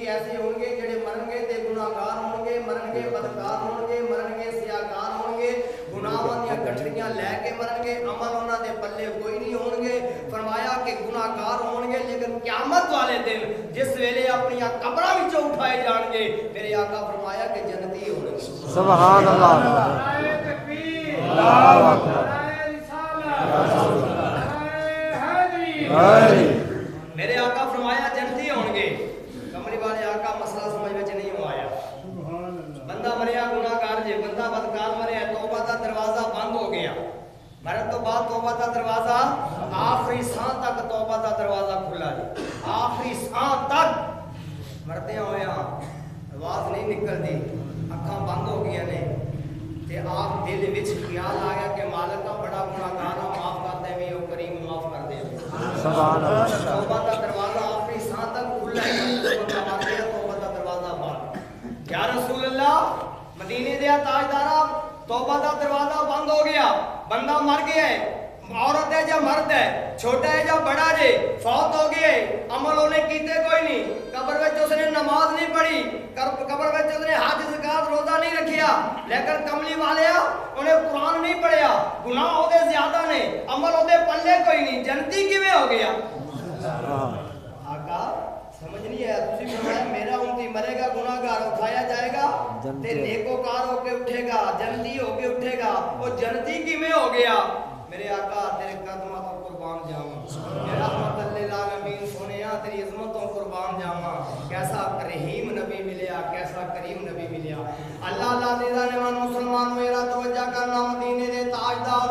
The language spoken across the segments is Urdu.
ایسے ہوں گے جڑے مرن گے تے گناہگار ہوں گے، مرن گے بدکار ہوں گے، مرن گے سیاہکار گے، عمل انہوں دے پلے کوئی نہیں ہون گے. فرمایا کہ گناہگار ہون گے، لیکن قیامت والے دن جس ویلے اپنی قبراں وچوں اٹھائے جان گے، میرے آقا فرمایا کہ جنتی ہون گے. سبحان اللہ. نعرہ تکبیر، اللہ اکبر. نعرہ رسالت، نعرہ حیدری. میرے آقا فرمایا جنتی ہون گے. کملی والے آقا مسئلہ سمجھ وچ نہیں آیا. بندہ مریا گناہگار جے، بندہ بدکار مریا، توبہ دا دروازہ بند ہو گیا. مرن تو بعد توبہ دا دروازہ آخری سان تک توبہ دا دروازہ کھلا جی. آخری سان تک مرتے ہوئے آواز نہیں نکلتی، اکھاں بند ہو گیا نے. تے آپ دل وچ خیال آیا کہ مالکا بڑا گناہگار ہاں، معاف کر دے وی او کریم معاف کر دے. سبحان اللہ. توبہ دا دروازہ آخری سان تک کھلا ہے، بندہ مر گیا توبہ دا دروازہ بند. یا رسول اللہ مدینے دیا تاجدارا توبہ دا دروازہ بند ہو گیا، بندہ مر گیا ہے، عورت ہے یا مرد ہے، چھوٹا ہے یا بڑا جے، فوت ہو گئے، عمل انہیں کیتے کوئی نہیں، قبر وچ اس نے نماز نہیں پڑھی، قبر وچ اس نے حج زکات روزہ نہیں رکھیا، لیکن کملی والیا انہیں قرآن نہیں پڑھیا، گناہ ہو دے زیادہ نے، عمل ہو دے پلے کوئی نہیں، جنتی کیویں ہو گیا؟ آقا سمجھ نہیں آیا. تسی فرمایا میرا امتی مرے گا، گناہگار اٹھایا جائے گا تے نیکوکار ہو کے اٹھے گا، جنتی ہو کے اٹھے گا. وہ جنتی کیویں ہو گیا؟ میرے آقا تیرے قدموں تو قربان جاواں، میرا رحمت للعالمین سونیا تیری عظمتوں قربان جاواں. کیسا رحیم نبی ملیا، کیسا کریم نبی ملیا. اللہ اللہ دیدہ نمان مسلمان میرا توجہ کرنا مدینے دے تاجدار،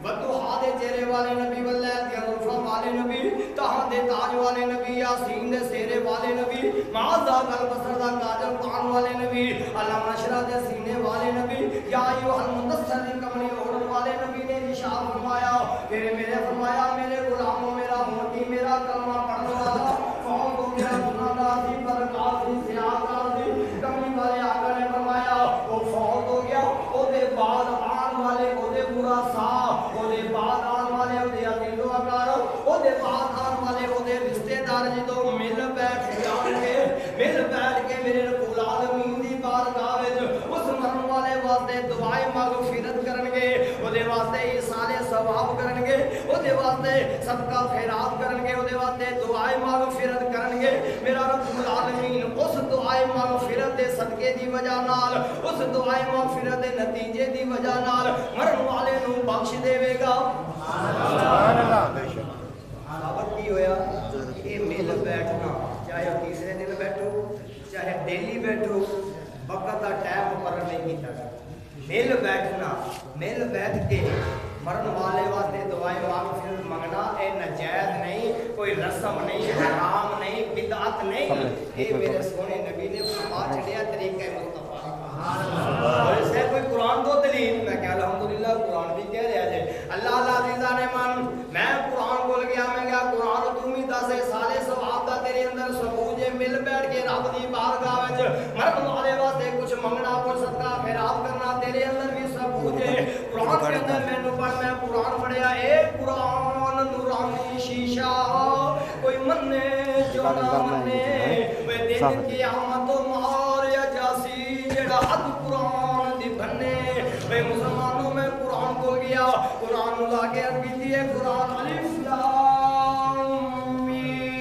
بدوحا دے چہرے والے نبی، واللیل دے غرفہ والے نبی، تہاں دے تاج والے نبی، یاسین دے سیرے والے نبی، معاذہ البصر دا کاجل قرآن والے نبی، علم نشرہ دے سینے والے نبی، یا ایوہ المدثر دی کملی اوڑن والے نبی نے نشان فرمایا. میرے فرمایا میرے غلاموں میرا موٹی میرا کلمہ پڑھنے والا فوت ہو گیا، گناہگار دی بدکار دی سیاہکار دی. کملی والے آقا نے فرمایا وہ فوت ہو گیا، او دے بعد آن والے او دے برا سا، او دے بعد آن والے او دے عقیل و اکار، او دے بعد آن والے او دے رشتے دار جدو مل بیٹھ جان کے، مل بیٹھ کے میرے رب العالمین دی بارگاہ وچ اس مرن والے واسطے دعائے مغفرت کرن گے، او دے واسطے ایصال ثواب کرن گے، او دے واسطے صدقہ خیرات کرن گے، او دے واسطے دعائے مغفرت کرن گے. میرا رب العالمین اس دعائے مغفرت دے صدقے دی وجہ نال، اس دعائے مغفرت دے نتیجے دی وجہ نال مرن والے نو بخش دے گا. سبحان اللہ. سابق کی ہویا یہ مل بیٹھنا، چاہے تیسرے دن بیٹھو چاہے ڈیلی بیٹھو، وقت کا ٹائم مقرر نہیں کیتا گیا. مل بیٹھنا، مل بیٹھ کے مرن والے واسطے دعائیں مغفرت منگنا، اے نجائز نہیں، کوئی رسم نہیں، حرام نہیں، بدعت نہیں. یہ میرے سونے نبی نے فرما چھڑیا طریقہ مصطفیٰ. اور اس سے کوئی قرآن تو دلیل، میں کہ الحمدللہ قرآن بھی کہہ رہا ہے. اللہ اللہ عزیزہ نے مان میں قرآن بول گیا، میں کہا قرآن تمی دس سالے ثواب دا تیرے اندر ثبوت ہے. مل بیٹھ کے رب دی بارگاہ وچ مرن والے واسطے کچھ منگنا، کچھ صدقہ خیرات کرنا تیرے اندر بھی ثبوت ہے. قرآن کے اندر مینوں پڑھ میں قرآن پڑھیا، اے قرآن نورانی شیشہ کوئی منے جو نہ منے، وہ دن قیامت مار یا جاسی جڑا حد قرآن دی بھنے. وہ مسلمانوں میں قرآن کو گیا، قرآن لا کے عرض کی ہے قرآن الف لام میم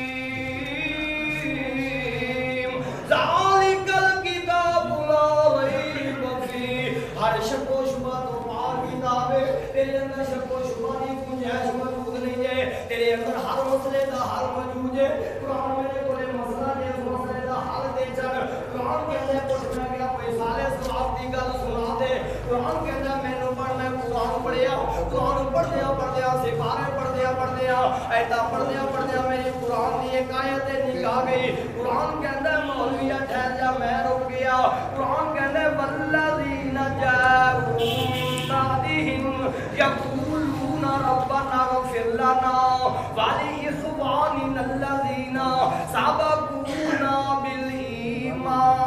ذالک الکتاب لا ریب فیہ. ہر شک و شبہ تو پاک کتاب ہے، تیرے اندر شک و شبہ کی گنجائش موجود نہیں ہے، تیرے اندر ہر مسئلے دا حل موجود ہے. قرآن میرے کو مسئلہ دے، اس مسئلے دا حل دے چل. قرآن کے اندر کچھ میں گیا کوئی سالے ثواب دی گل سنا دے. قرآن کے اندر مینوں پڑھ میں قرآن پڑھیا، قرآن پڑھدیا پڑھدیا سپارے پڑھدیا پڑھدیا ایتا پڑھدیا پڑھدیا میری قرآن دی ایک آیت نکال گئی. قرآن کے اندر مولویہ ٹھہر جا میں رک گیا. قرآن کے اندر والذین جاءوا من بعدہم یقولون ربنا اغفر لنا ولإخواننا الذین سبقونا بالایمان.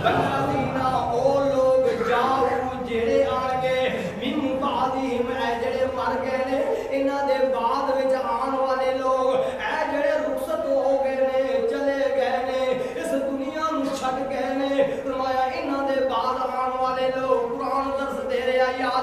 والذین او لوگ جاؤ جڑے آن گے من بعدہم اے جڑے مر گئے نے، انہاں دے بعد وچ آن والے لوگ اے جڑے رخصت ہو گئے نے، چلے گئے نے، اس دنیا نو چھڈ گئے نے. فرمایا انہاں دے بعد آن والے لوگ قرآن درس دے رہا، یاد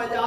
50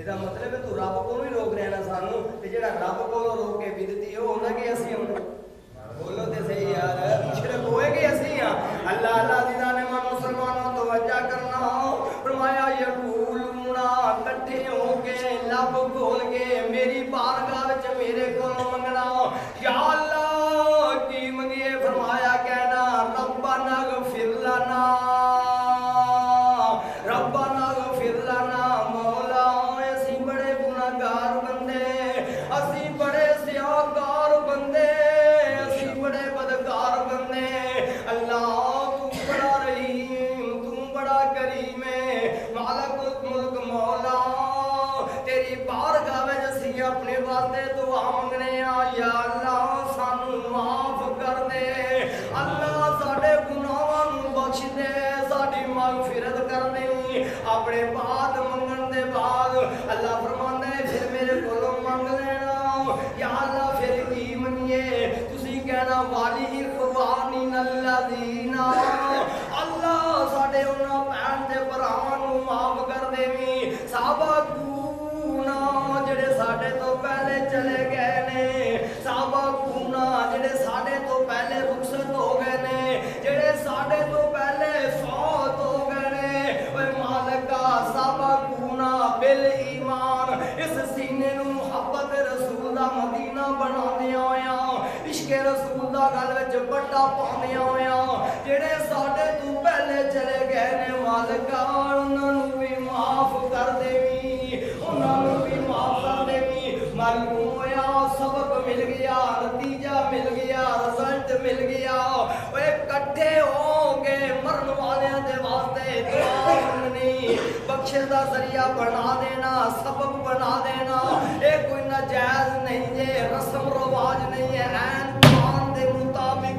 ਇਹਦਾ ਮਤਲਬ ਹੈ ਤੂੰ ਰੱਬ ਕੋਲੋਂ ਹੀ ਰੋਕ ਰਿਹਾ ਨਾ ਸਾਨੂੰ ਤੇ ਜਿਹੜਾ ਰੱਬ ਕੋਲੋਂ ਰੋਕ ਕੇ ਵਿਦਤੀ ਉਹ ਹੁੰਦਾ ਕਿ ਅਸੀਂ ਹੁਣ ਬੋਲੋ ਤੇ ਸਹੀ ਯਾਰ ਮੁਸ਼ਰਕ ਹੋਏ ਕਿ ਅਸੀਂ ਆ ਅੱਲਾਹ ਅੱਲਾਹ ਦੀ ਜ਼ਾਨੇ ਮਨ ਮੁਸਲਮਾਨੋਂ ਤਵੱਜਾ ਕਰਨਾ ਫਰਮਾਇਆ ਯਕੂਲੂਨਾ ਇਕੱਠੇ ਹੋ ਕੇ ਲੱਭ ਖੋਲ ਕੇ ਮੇਰੀ ਬਾਰਗਾਹ ਵਿੱਚ ਮੇਰੇ ਕੋਲੋਂ ਮੰਗਣਾ ਯਾ ਅੱਲਾਹ ਕੀ ਮੰਗੀਏ ਫਰਮਾਇਆ ਕਹਿਣਾ ਰੱਬਾਨਾ ਗਫਿਰ ਲਨਾ ਰੱਬਾਨਾ ਗਫਿਰ ਲਨਾ ਮੌਲਾ ਅਸੀਂ ਬੜੇ ਗੁਨਾਹਗਾਰ ਬੰਦੇ ਅਸੀਂ ਬੜੇ ਸਿਆਹਕਾਰ ਬੰਦੇ ਅਸੀਂ ਬੜੇ ਬਦਕਾਰ ਬੰਦੇ ਅੱਲਾਹ ਤੂੰ ਬੜਾ ਰਹੀਮ ਤੂੰ ਬੜਾ ਕਰੀਮ ਹੈ ਮਾਲਕ ਮੁਲਕ ਮੌਲਾ ਤੇਰੀ ਬਾਰਗਾਹ ਵਿੱਚ ਅਸੀਂ ਆਪਣੇ ਵਾਸਤੇ ਦੁਆ ਮੰਗਣੇ ਆ ਯਾ ਅੱਲਾਹ ਸਾਨੂੰ ਮਾਫ ਕਰ ਦੇ ਅੱਲਾਹ ਸਾਡੇ ਗੁਨਾਹਾਂ ਨੂੰ ਬਖਸ਼ ਦੇ ਸਾਡੀ ਮਗਫਿਰਤ ਕਰ ਦੇ ਆਪਣੇ ਬਾਤ ਮੰਗਣ ਦੇ ਬਾਅਦ ਅੱਲਾਹ ਫਰਮਾਉਂਦਾ ਹੈ ਫਿਰ ਮੇਰੇ ਕੋਲੋਂ ਮੰਗ ਲੈਣਾ ਯਾ ਅੱਲਾਹ ਫਿਰ ਕੀ ਮੰਗੀਏ ਤੁਸੀਂ ਕਹਿਣਾ ਵਾਲੀ ਇਖਵਾਨੀ ਨੱਲਜ਼ੀਨਾ ਅੱਲਾਹ ਸਾਡੇ ਉਹਨਾਂ ਭੈਣ ਦੇ ਭਰਾਵਾਂ ਨੂੰ ਮਾਫ ਕਰ ਦੇਵੀਂ ਸਾਬਕੂਨਾ ਜਿਹੜੇ ਸਾਡੇ ਤੋਂ ਪਹਿਲੇ ਚਲੇ ਗਏ ਨੇ ਸਾਬਕੂਨਾ ਜਿਹੜੇ ਸਾਡੇ ਤੋਂ ਪਹਿਲੇ ਰੁਖਸਤ ਹੋ ਗਏ ਨੇ ਜਿਹੜੇ ਸਾਡੇ ਤੋਂ ਪਹਿਲੇ ਫੌਤ ਹੋ ਗਏ ਨੇ ਓਏ ਮਾਲਕਾ ਸਾਬਕੂਨਾ ਬਿਲ ਈਮਾਨ ਇਸ ਸੀਨੇ ਨੂੰ ਮੁਹੱਬਤ ਰਸੂਲ ਦਾ ਮਦੀਨਾ ਬਣਾਉਂਦਿਆਂ ਹੋਇਆਂ ਇਸ਼ਕ ਰਸੂਲ ਦਾ ਗਲ ਵਿੱਚ ਵੱਡਾ ਪਾਉਂਦਿਆਂ ਹੋਇਆਂ ਜਿਹੜੇ ਸਾਡੇ ਤੋਂ ਪਹਿਲੇ ਚਲੇ ਗਏ ਨੇ ਮਾਲਕਾ ਉਹਨਾਂ ਨੂੰ ਵੀ ਮਾਫ ਕਰ ਦੇਵੀਂ ਉਹਨਾਂ ਨੂੰ ਵੀ ਮਾਫ ਕਰ ਦੇਵੀਂ ਮਾਲੂਮ ਹੋਇਆ ਸਬਕ ਮਿਲ ਗਿਆ ਨਤੀਜਾ ਮਿਲ ਗਿਆ ਰਿਜ਼ਲਟ ਮਿਲ ਗਿਆ ਓਏ ਇਕੱਠੇ ਹੋ ਕੇ ਮਰਨ ਵਾਲਿਆਂ ਦੇ ਵਾਸਤੇ ਦੁਆ ਮੰਗਣੀ ਬਖਸ਼ਿਸ਼ ਦਾ ਜ਼ਰੀਆ ਬਣਾ ਦੇਣਾ ਸਬਬ ਬਣਾ ਦੇਣਾ ਇਹ ਕੋਈ ਨਾਜਾਇਜ਼ ਨਹੀਂ ਜੇ ਰਸਮ ਰਿਵਾਜ ਨਹੀਂ ਹੈ ਐਨ ਕੁਰਾਨ ਦੇ ਮੁਤਾਬਿਕ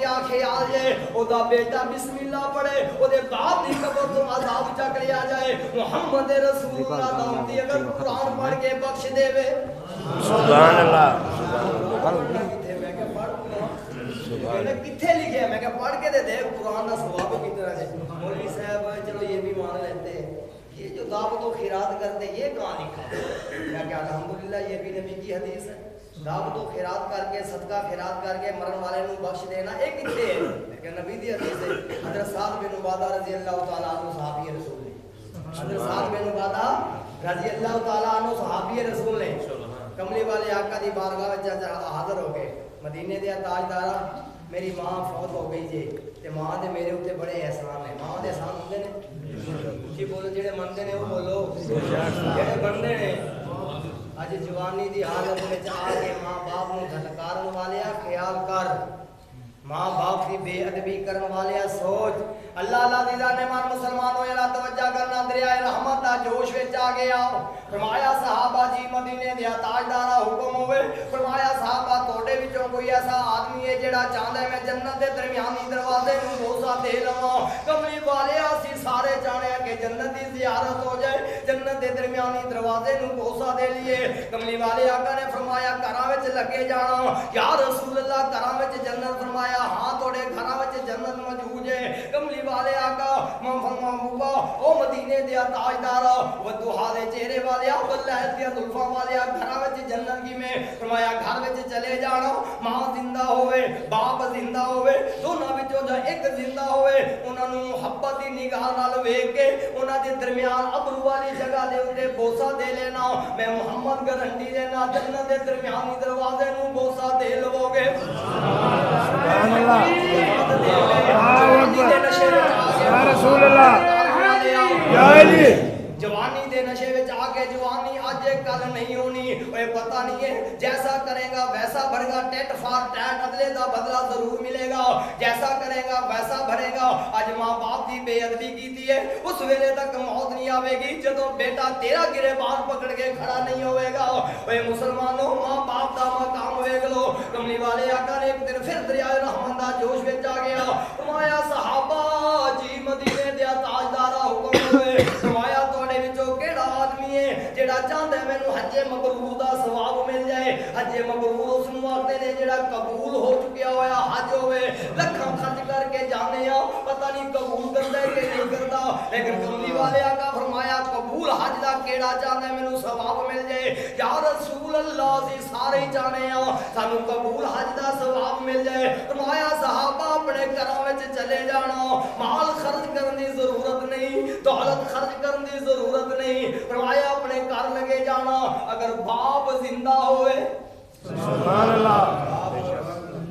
کیا خیال ہے اودا بیٹا بسم اللہ پڑھے اودے باپ دی قبر تو عذاب چک لیا جائے محمد رسول اللہ نام دی اگر قرآن پڑھ کے بخش دے وے سبحان اللہ کتنے لکھے میں کہ پڑھ کے دے دے قرآن کا ثواب کتنا ہے مولوی صاحب چلو یہ بھی مان لیتے ہیں یہ جو دعوت و خیرات کرتے یہ کہاں لکھا ہے کہ الحمدللہ یہ بھی نبی کی حدیث ہے دعوت و خیرات کر کے صدقہ خیرات کر کے مرن والے نو بخش دینا ایک کتنے ہے کہ نبی دی حدیث ہے حضرت سعد بن عبادہ رضی اللہ تعالیٰ عنہ صحابی رسول ہے حضرت سعد بن عبادہ رضی اللہ تعالیٰ عنہ صحابی رسول ہے کملی والے آقا دی بارگاہ وچ حاضر ہو گئے مدینے دے تاجدارا میری ماں فوت ہو گئی جی تے ماں دے میرے اوتے بڑے احسان ہیں ماں دے احسان ہوندے نے جی بولو جڑے مندے نے وہ بولو جڑے بندے نے اج جوانی دی حالت وچ آ کے ماں باپ نو دھتکارن والے خیال کر ماں باپ کی بے ادبی کرن والے سوچ اللہ اللہ دی نے مان مسلمان ہو یا توجہ کرنا دریائے رحمت دا جوش وچ آ گیا فرمایا صحابہ جی مدینے دے تاجدارا حکم ہوئے فرمایا صحابہ توڑے وچوں کوئی ایسا آدمی ہے جڑا چاہندا ہے میں جنت دے درمیانی دروازے نوں بوسا دے لواں کملی والے اسی سارے چاہنے کہ جنت دی زیارت ہو جائے جنت دے درمیانی دروازے نوں بوسا دے لیے کملی والے آقا نے فرمایا گھراں وچ لگے جانا یا رسول اللہ گھراں وچ جنت فرمایا ہاں توڑے گھراں وچ جنت موجود ہے کملی والے آقا محبوبا او مدینے دیا تاجدارا ودوہا دے چہرے والے واللہ دیا ظلفاں والے گھراں وچ جنت کی میں فرمایا گھر وچ چلے جانا ماں زندہ ہوئے باپ زندہ ہوئے دونوں وچوں جو ایک زندہ ہوئے انہاں نوں محبت دی نگاہ نال ویکھ کے انہاں دے درمیان ابرو والی جگہ دے اوتے بوسا دے لینا میں محمد گارنٹی دینا جنت دے درمیانی دروازے نوں بوسا دے لو گے سبحان اللہ یا رسول اللہ یا علی جوانی دے نشے وچ آ کے جوانی اج کل نہیں ہونی اوے پتہ نہیں ہے جیسا کرے گا ویسا بھرے گا ٹیٹ فار ٹیٹ ادلے دا بدلہ ضرور ملے گا جیسا کرے گا ویسا بھرے گا اج ماں باپ دی بے ادبی کیتی ہے اس ویلے تک موت نہیں آوے گی جدوں بیٹا تیرا گریبان پکڑ کے کھڑا نہیں ہوئے گا اوے مسلمانوں ماں باپ دا مقام ویکھ لو کملی والے آقا نے ایک دن پھر دریائے رحمت دا جوش وچ آ گیا فرمایا صحابہ جی مدینے دے تاجدارا حکم ہوئے فرمایا توڑے وچوں کیڑا آدمی ہے جڑا چاہندا ہے مینوں حج مبرور دا ثواب مل جائے حج مبرور اس نوں آکھدے نے جڑا قبول ہو چکیا ہویا حج ہوئے لکھاں خرچ کر کے جانے پتہ نہیں قبول کردا ہے کہ نہیں کردا لیکن کملی والے آقا فرمایا قبول حج دا کیڑا چاہندا ہے مینوں ثواب مل جائے یا رسول اللہ سی سارے ہی چاہنے سانوں قبول حج دا ثواب مل جائے فرمایا صحابہ اپنے گھراں وچ چلے جانا مال خرچ کرن دی ضرورت نہیں دولت خرچ کرن دی ضرورت نہیں فرمایا اپنے گھر لگے جانا اگر باپ زندہ ہوئے سبحان اللہ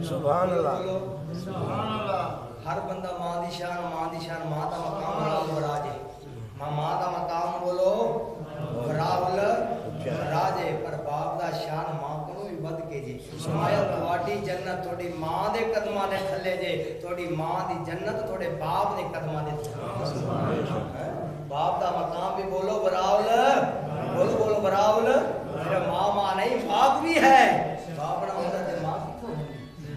سبحان اللہ ہر بندہ ماں دی شان ماں دا مقام راجے ماں دا مقام بولو راجے پر باپ دا شان ماں کو بھی ود کے جی فرمایا تواڈی جنت تھوڑی ماں دے قدماں دے تھلے جے تھوڑی ماں دی جنت تھوڑے باپ دے قدماں دے تھلے باپ دا مقام بھی بولو براول بولو براول میرا ماں نہیں باپ بھی ہے باپ نہ ہوتا تے ماں کتھوں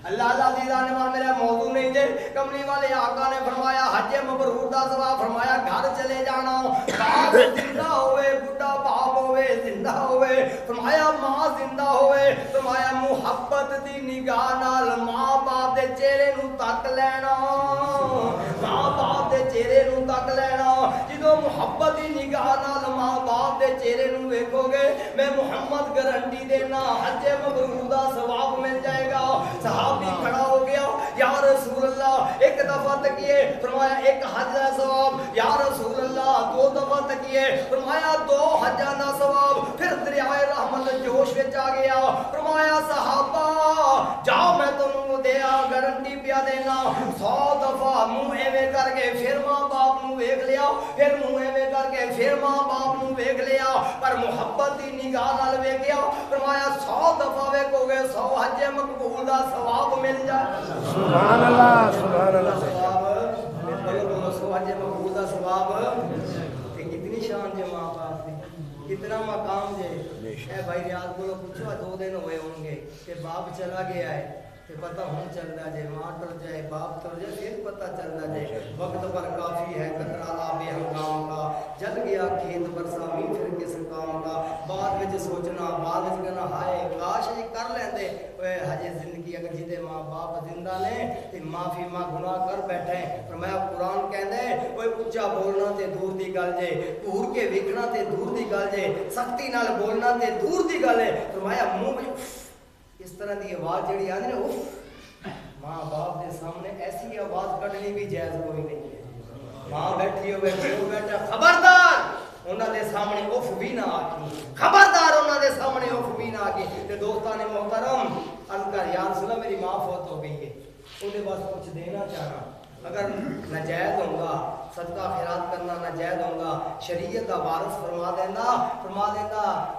اللہ اللہ دی جان میرا موضوع نہیں جے کملی والے آقا نے فرمایا حج مبرور دا ثواب فرمایا گھر چلے جانا باپ زندہ ہوئے بڈھا باپ ہوئے زندہ ہوئے فرمایا ماں زندہ ہوئے فرمایا محبت دی نگاہ نال ماں باپ دے چہرے نوں تک لینا ماں باپ دے چہرے نوں تک لینا جدوں محبت دی نگاہ نال ماں باپ دے چہرے نوں ویکھو گے میں محمد گارنٹی دینا حج مبرور دا ثواب مل جائے گا صحابی کھڑا ہو گیا یا رسول اللہ ایک دفعہ تکیے فرمایا ایک حج دا ثواب یا رسول اللہ دو دفعہ تکیے فرمایا دو حجاں دا ثواب پھر دریائے رحمت جوش وچ آ گیا فرمایا صحابہ جاؤ میں تانوں دیا گارنٹی پیا دینا 100 دفعہ منہ ایویں کر کے پھر ماں باپ نوں ویکھ لیا پھر منہ ایویں کر کے پھر ماں باپ نوں ویکھ لیا پر محبت دی نگاہ نال ویکھیا فرمایا 100 دفعہ ویکھو گے 100 حج مقبول دا ثواب مل جائے سبحان اللہ سبحان اللہ حج مقبول دا ثواب تے کتنی شان جے ماں باپ دی کتنا مقام جے اے بھائی ریاض بولو پوچھو 2 دن ہوئے ہوں گے کہ باپ چلا گیا ہے تے پتہ ہوں چلدا جے ماں ٹر جائے تر جائے پھر پتہ چلنا جائے وقت پر کافی ہے قطرہ آب ہنگام کا جل گیا کھیت برسا می پھر کس کام کا بعد وچ سوچنا بعد وچ کہنا ہائے کاش یہ کر لیندے اوے ہجے زندگی اگر جدے ماں باپ زندہ نے تے معافی ماں گناہ کر بیٹھے فرمایا قرآن کہندے اوے اونچا بولنا تے دور دی گل جے گور کے ویکھنا تے دور دی گل جے سختی نال بولنا تے دور دی گل ہے فرمایا منہ وچ اس طرح دی آواز جڑی آندی نا ماں باپ دے سامنے ایسی آواز کڈنی بھی جائز کوئی نہیں ہے ماں بیٹھی ہوئے پیو بیٹھا خبردار انہاں دے سامنے اف بھی نہ آکی خبردار انہاں دے سامنے اف بھی نہ آکی تے دوستان محترم انکر یا رسول اللہ میری ماں فوت ہو گئی ہے انہیں بس کچھ دینا چاہنا اگر ناجائز ہوگا صدقہ خیرات کرنا ناجائز ہوگا شریعت کا وارث فرما دینا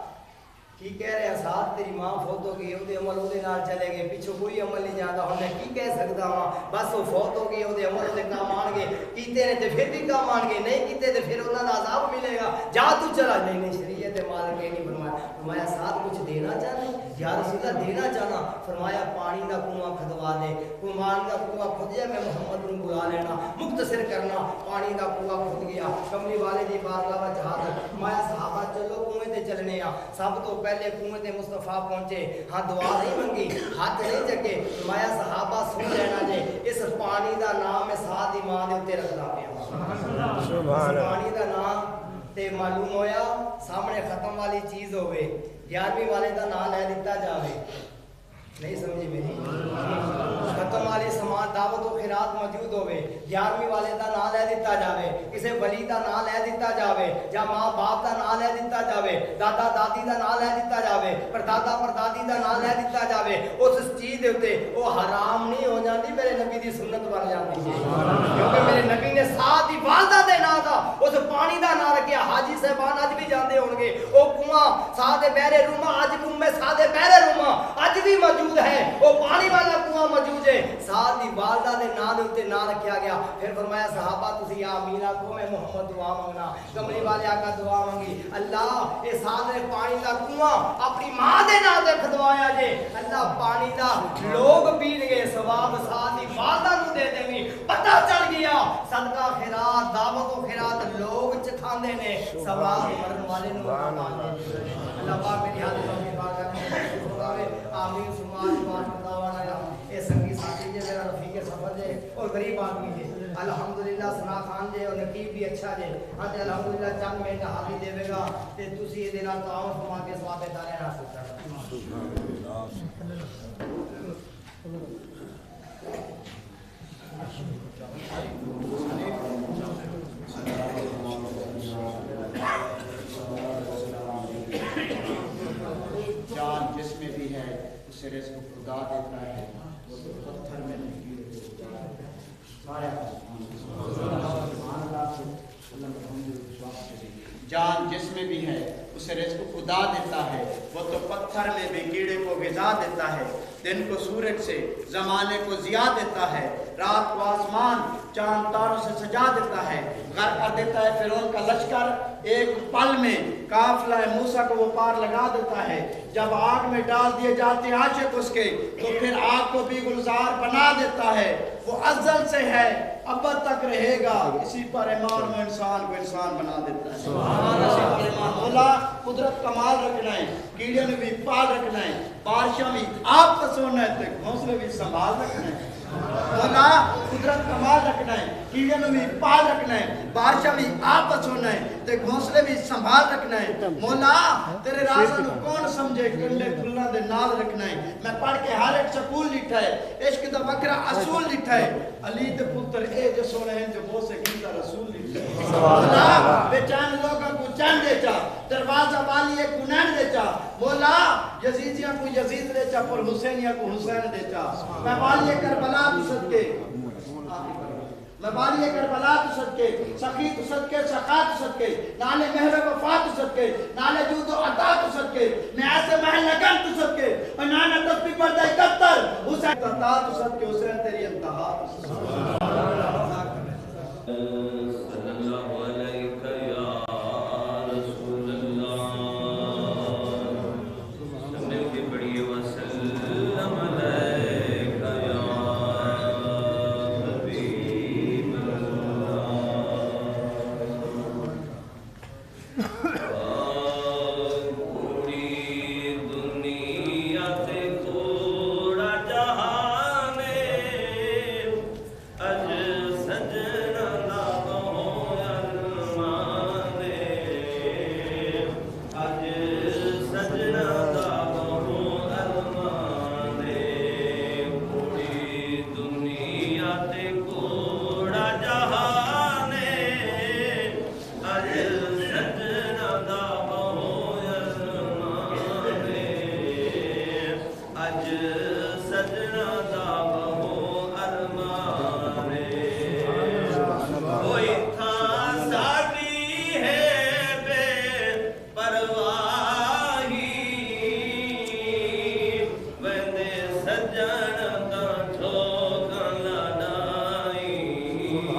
کی کہہ رہے ہیں ساتھ تیری ماں فوت ہو گئی وہ عمل وہ نال چلے گئے پیچھے کوئی عمل نہیں جاتا ہوں میں کی کہہ سکتا ہوں بس وہ فوت ہو گئی وہ عمل وہ کام آن گے کیتے نے تے پھر بھی کام آن گے نہیں کیتے تے پھر انہاں دا عذاب ملے گا جا تو چلا نہیں شریعت مالک نے نہیں فرمایا ساتھ کچھ دینا چاہنا یا رسول اللہ دینا چاہنا فرمایا پانی دا کنواں کھدوا دے پانی دا کنواں کھد جائے میں محمد نوں بلا لینا مختصر کرنا پانی دا کنواں کھد گیا کملی والے دی بارگاہ وچ ہاتھ فرمایا صحابہ چلو کنویں تے چلنے آ سب تو پہلے کنویں تے مصطفیٰ پہنچے ہاں دعا نہیں منگی ہاتھ نہیں جگے فرمایا صحابہ سن لینا جے اس پانی دا نام ہے ساتھ ایمان دے اوتے رکھدا پیا سبحان اللہ پانی دا نام تے معلوم ہویا سامنے ختم والی چیز ہوئے 11ویں والے دا نام لے دیتا جاوے نہیں سمجھی میری ختم والی سامان دعوت و خیرات موجود ہوئے 11ویں والے دا نام لے دیتا جاوے کسے ولی دا نام لے دیتا جاوے یا ماں باپ دا نام لے دیتا جاوے دادا دادی دا نام لے دیتا جاوے پر دادا پر دادی دا نام لے دیتا جاوے اس چیز دے اوتے وہ حرام نہیں ہو جاندی میرے نبی دی سنت بن جاندی ہے کیونکہ میرے نبی نے ساتھ ہی والدہ دے نام دا اس پانی دا نام رکھیا حاجی صاحبان اج بھی جاندے ہون گے او کنواں ساتھ بہرے روما اج بھی میں ساتھ بہرے روما اج بھی موجود ہے وہ پانی والا کنواں موجود ہے ساتھ ہی والدہ دے نام دے اوتے نام رکھیا گیا پھر فرمایا صحابہ تسی آمین آکھو میں محمد دعا مانگنا کملی والے آقا دعا مانگی اللہ اے ساتھ نے پانی دا کنواں اپنی ماں دے نام تے کھدوایا جے اللہ پانی دا لوگ پین گے ثواب ساتھ ہی والدہ نوں دے دیویں پتہ چل گیا صدقہ خیرات دعوت و خیرات لوگ چکھاندے نے ثواب مرن والے نوں اللہ پاک میری حاضر میں بات کرنے آمین سبحان اللہ خداوانا یا اے سنگی ساتھی جے میرا رفیق سفر جے اور غریب آدمی جے الحمدللہ ثنا خان جے اور نقیب بھی اچھا جے ہاں تے الحمدللہ چند منٹ حاضری دے گا تے تسی اے دے نال تعاون فرما کے ثواب دارے حاصل کرنا سبحان جان جس میں بھی ہے اسے رزق خدا دیتا ہے وہ تو پتھر میں نہیں جان جس میں بھی ہے اسے رزق خدا دیتا ہے وہ تو پتھر میں بھی کیڑے کو غذا دیتا ہے دن کو سورج سے زمانے کو ضیاء دیتا ہے رات کو آسمان چاند تاروں سے سجا دیتا ہے غرق کر دیتا ہے فرعون کا لشکر ایک پل میں قافلہ موسیٰ کو وہ پار لگا دیتا ہے جب آگ میں ڈال دیے جاتے ہیں عاشق اس کے تو پھر آگ کو بھی گلزار بنا دیتا ہے وہ ازل سے ہے ابد تک رہے گا اسی پر ایمان وہ انسان کو انسان بنا دیتا ہے اسی پر ایمان مولا قدرت کمال رکھنا ہے کیڑے میں بھی پال رکھنا ہے بارشوں میں آپ کا سونا ہے گھونسلے بھی سنبھال رکھنا ہے مولا قدرت کمال رکھنا ہے کیڑے میں بھی پال رکھنا ہے بارشوں میں آپ کا سونا ہے تے گھونسلے بھی سنبھال رکھنا ہے مولا تیرے رازوں کون سمجھے کنڈے کھلنا دے نال رکھنا ہے میں پڑھ کے ہر ایک سکول لکھا ہے عشق دا وکرا اصول لکھا ہے علی دے پتر اے جو سونے ہیں جو بہت سے گیتا رسول لکھا ہے مولا بے چین لوگاں کو چین دے چا دروازہ والی ایک کنین دے چا مولا یزیدیاں کو یزید دے چا پر حسینیاں کو حسین دے چا میں والی کربلا تو صدقے میں والی کربلا تو صدقے سخی تو صدقے سخا تو صدقے نالے مہر وفا تو صدقے نالے جود و عطا تو صدقے میں ایسے محل لگن تو صدقے اور نانا تصبیح پردہ 71 حسین عطا تو صدقے حسین تیری انتہا تو صدقے صلی اللہ علیہ یا رسول اللہ سننے کی بڑی وسلم علیہ یا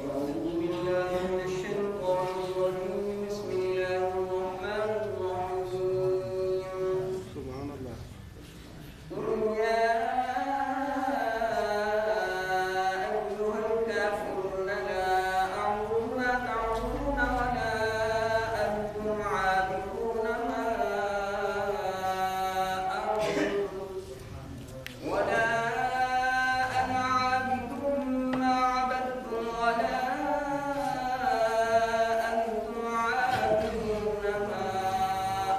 أعوذ بالله من الشيطان الرجيم بسم الله الرحمن الرحيم قل يا أيها الكافرون لا أعبد ما تعبدون ولا أنتم عابدون ما أعبد ولا أنا عابد ما عبدتم ولا أنتم عابدون ما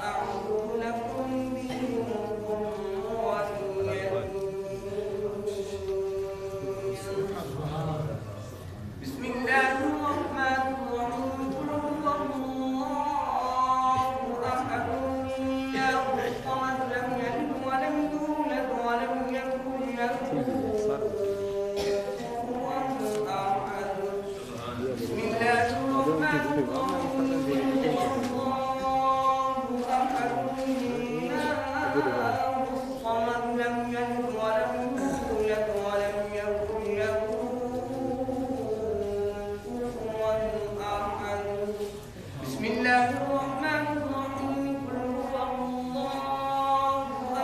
أعبد لكم دينكم ولي دين. بسم الله الرحمن الرحيم قل هو الله أحد الله الصمد لم يلد ولم يولد ولم يكن له كفوا أحد. بسم الله الرحمن الرحيم قل هو الله أحد الله الصمد لم يلد ولم يولد ولم يكن له كفوا أحد. بسم الله الرحمن الرحيم قل هو الله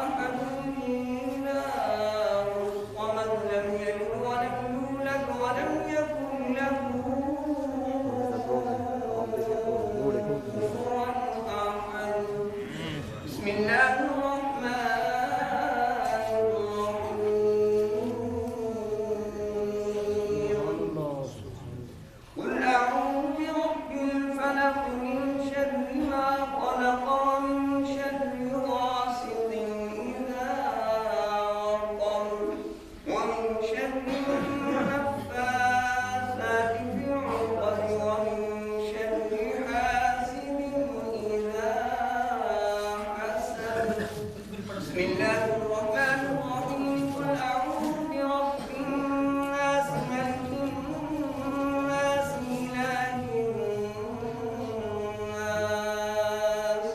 أحد الله الصمد لم يلد ولم يولد ولم يكن له كفوا أحد. بسم الله الرحمن الرحيم قل أعوذ برب الفلق من شر ما خلق ومن شر غاسق إذا وقب ومن شر النفاثات في العقد ومن شر حاسد إذا حسد. بسم الله الرحمن الرحيم قل أعوذ برب الناس ملك الناس إله الناس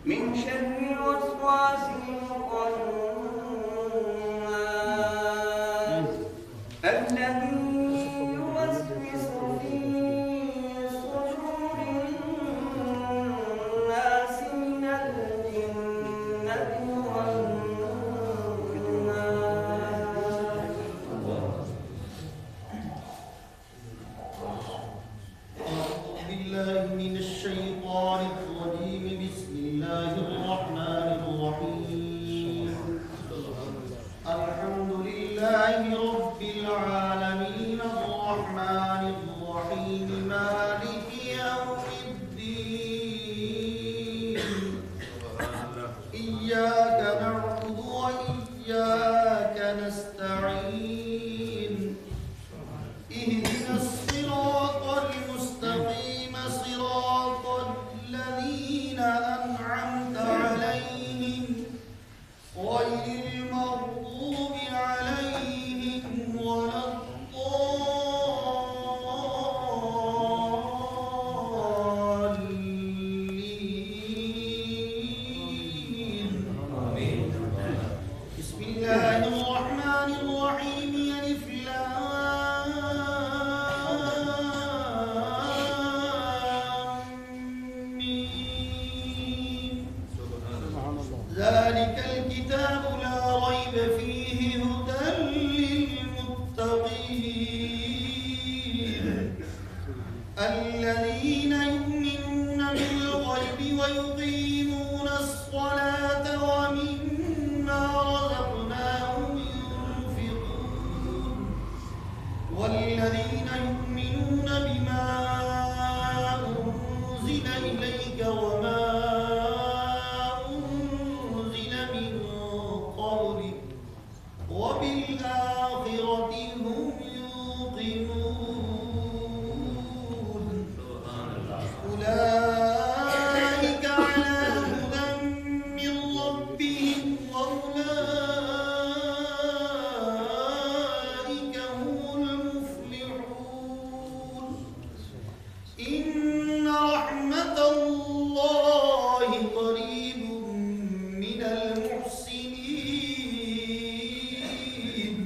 من شر الوسواس الخناس الذي يوسوس في صدور الناس من الجنة والناس. أعوذ بالله من الشيطان الرجيم بسم الله الرحمن الرحيم الحمد لله رب العالمين الرحمن الرحيم مالك يوم الدين إياك نعبد وإياك نستعين اهدنا الصراط المستقيم صراط الذين أنعمت عليهم غير المغضوب عليهم ولا الضالين الذين يؤمنون بما أنزل إليك وما أنزل من قبلك وبالآخرة هم يوقنون أولئك على هدى من ربهم وأولئك هم المفلحون إن رحمة الله قريب من المحسنين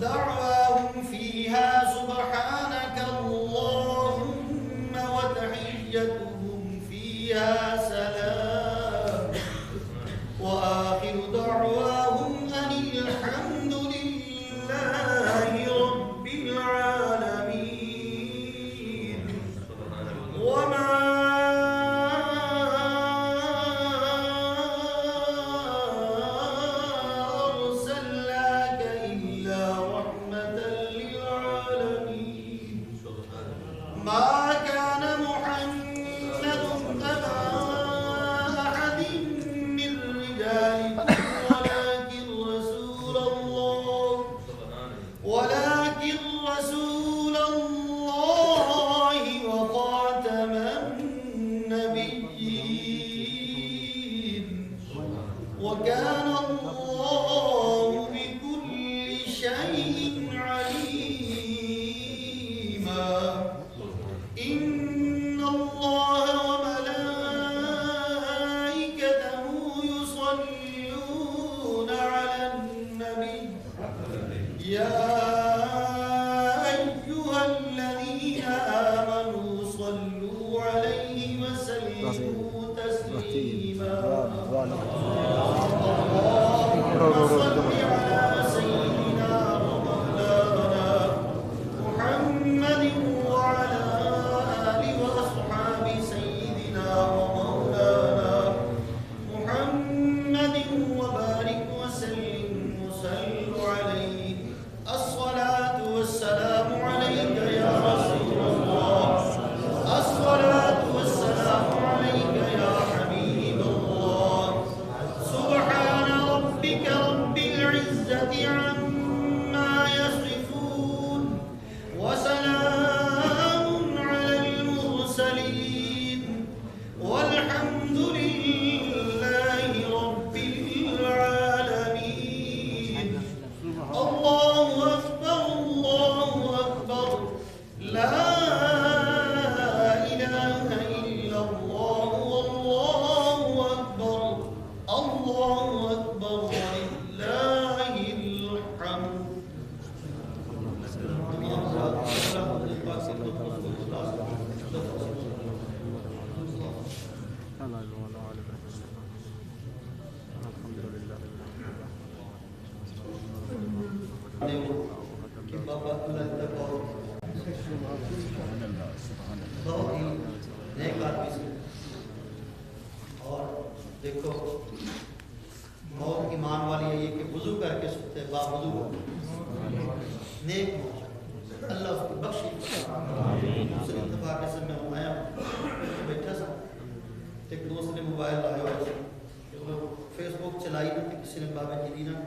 دعواهم فيها سبحانك اللهم وتحيتهم فيها سلام وآخر دعواهم أن الحمد لله رب العالمين وما أرسلناك إلا رحمة للعالمين ما كان محمد أبا أحد من رجالكم ولكن رسول الله وخاتم النبيين وكان الله بكل شيء عليما إن الله وملائكته يصلون على النبي يا أيها الذين آمنوا صلوا عليه وسلموا تسليما اللهم صل على سيدنا ومولانا محمد وعلى آله وأصحاب سيدنا ومولانا محمد وبارك وسلم وصلوا عليه الصلاة والسلام عليك يا رسول الله الصلاة والسلام عليك يا حبيب الله سبحان ربك رب العزة عما يصفون وسلام على المرسلين والحمد لله رب العالمين الله أكبر لا إله إلا الله والله أكبر ولله الحمد کہ بابا اللہ تک بہت ہی نیک آدمی سے اور دیکھو موت ایمان والی ہے یہ کہ وضو کر کے سکتے با وضو نیک موت اللہ اس کو بخشی دوسرے اتفاق سے میں آیا بیٹھا سا ایک دوست نے موبائل لایا ہوا فیس بک چلائی نہ کسی نے بابا جی نا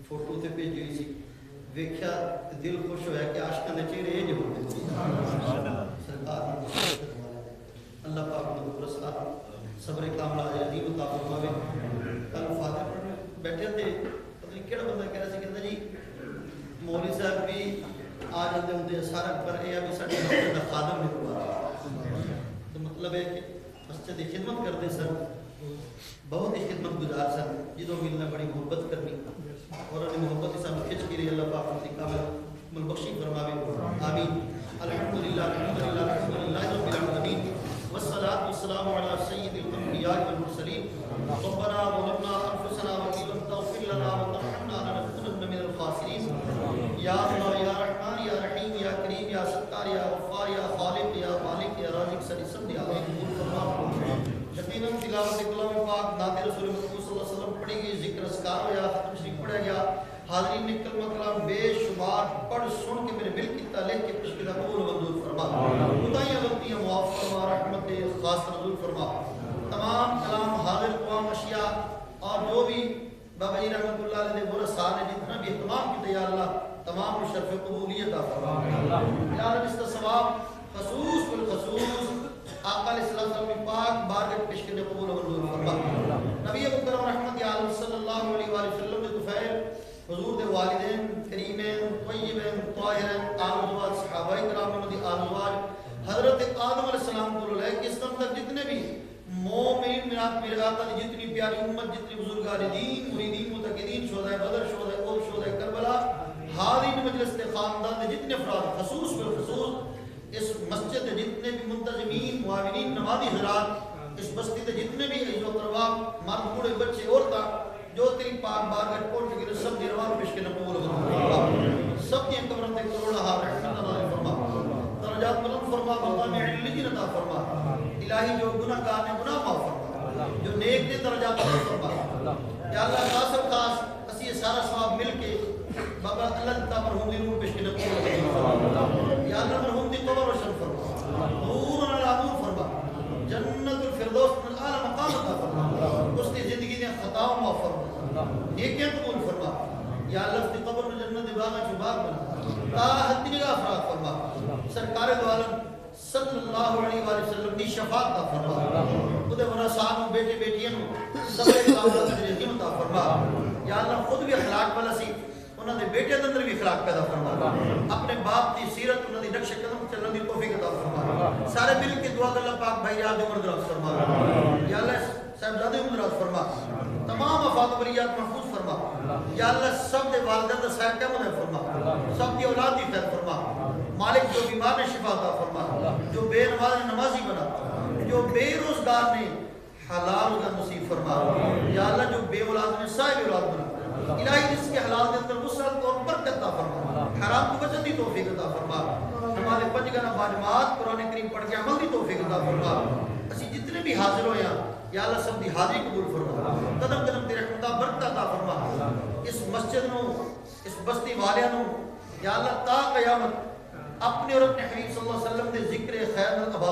فوٹو تے بھیجی ہوئی سی ویکھیا دل خوش ہویا کہ عاشقاں دے چہرے یہ ہوندے سرکار اللہ پاک نے پرسکار صبر کاملہ عظیم عطا فرماوے کل فاتح بیٹھے تھے پتہ نہیں کیڑا بندہ کہہ رہا سی کہندا جی مولوی صاحب بھی آ جاندے ہوندے سارا پر اے ابھی ساڈے مسجد دا خادم نہیں ہوا تو مطلب ہے کہ مسجد دی خدمت کردے سن بہت ہی خدمت گزار سن جدوں ملنا بڑی محبت کرنی اور انہیں محبت اسلام کھچ کے لیے اللہ پاک نے کامل بخشی فرماوے آمین الحمدللہ رب العالمین والصلاة والسلام على سید الانبیاء والمرسلین ربنا ظلمنا انفسنا وان لم تغفر لنا وترحمنا لنكونن من الخاسرین یا اللہ یا رحمان یا رحیم یا کریم یا ستار یا غفار یا خالق یا مالک یا رازق سری سب یا قبول فرما یقیناً تلاوت کلام پاک نعت رسول مکرم صلی اللہ علیہ وسلم پڑھی گئی ذکر اذکار یا ختم شریف پڑھا گیا حاضرین نے کلمہ کلام بے شمار پڑھ سن کے میرے دل کی تعلق کے پیش کردہ قبول و منظور فرما، خدائیاں غلطیاں معاف فرما، رحمت خاص نزول فرما، تمام کلام حاضر قوام اشیاء اور جو بھی بابا جی رحمت اللہ علیہ برا سال نے جتنا بھی اہتمام کی یا اللہ تمام کو شرف قبولیت عطا فرما، یا رب اس کا ثواب خصوص بالخصوص آقا علیہ السلام کی پاک بارگاہ پیش کرنے قبول و منظور فرما، نبی مکرم رحمت عالم صلی اللہ علیہ وآلہ وسلم کے طفیل حضور دے والدین کریمین طیبین طاہرین آل ازواج صحابہ کرام دی آل ازواج حضرت آدم علیہ السلام کو لے کہ اس تک جتنے بھی مومنین منات میرے آقا دی جتنی پیاری امت جتنی بزرگان دین مریدین متقدین شہداء بدر شہداء احد شہداء کربلا حاضرین مجلس کے خاندان دے جتنے افراد خصوص بالخصوص اس مسجد دے جتنے بھی منتظمین معاونین نمازی حضرات اس بستی دے جتنے بھی عزیز و اقربا مرد بوڑھے بچے عورتاں جو تیری پاک بارگاہ پہنچ گئے سب دی روان پیش کے قبول فرما، سب کی قبروں تے کروڑا رحمت عطا فرما، درجات بلند فرما، مقام علی عطا فرما، الہی جو گناہ گار نے گناہ معاف فرما، جو نیک نے درجات بلند فرما، یا اللہ خاص خاص اسی سارا ثواب مل کے بابا اللہ تعالی مرحوم دی روح پیش کے قبول فرما، یا اللہ مرحوم دی قبر روشن فرما، نور علی نور فرما، جنت الفردوس من اعلی مقام عطا فرما، اس کی زندگی نے خطاؤں معاف فرما، نیکیاں قبول فرما، یا اللہ اس کی قبر میں جنت باغ شباب بنا، تا حد نگاہ افراط فرما، سرکار دو عالم صلی اللہ علیہ وآلہ وسلم دی شفاعت عطا فرما، خود ورثاء بیٹے بیٹیاں سب کے کاملات کی رحمت عطا فرما، یا اللہ خود بھی اخلاق والا سی انہوں نے بیٹے کے اندر بھی اخلاق پیدا فرما، اپنے باپ کی سیرت انہوں نے نقش قدم چلنے دی توفیق عطا فرما، سارے مل کے دعا اللہ پاک بھائی یاد عمر دراز فرما، یا اللہ صاحبزادے عمر دراز فرما، تمام افات بریات محفوظ فرما، یا اللہ سب دے والدین دا صحت کا مدد فرما، سب دی اولاد دی خیر فرما، مالک جو بیمار نے شفا عطا فرما، جو بے نماز نے نمازی بنا، جو بے روزگار نے حلال کا نصیب فرما، یا اللہ جو بے اولاد نے صاحب اولاد بنا، الہی جس کے حلال دے اندر وسعت اور برکت عطا فرما، حرام کو بچن دی توفیق عطا فرما، ہمارے پنج گنا باجماعت قرآن کریم پڑھ کے عمل دی توفیق عطا فرما، اسی جتنے بھی حاضر ہوئے ہیں یا اللہ سب دی حاضری قبول فرما، قدم قدم تیرے خدا برکت عطا فرما، اس مسجد نو اس بستی والیاں نو یا اللہ تا قیامت اپنے اور اپنے حبیب صلی اللہ علیہ وسلم دے ذکر خیر آباد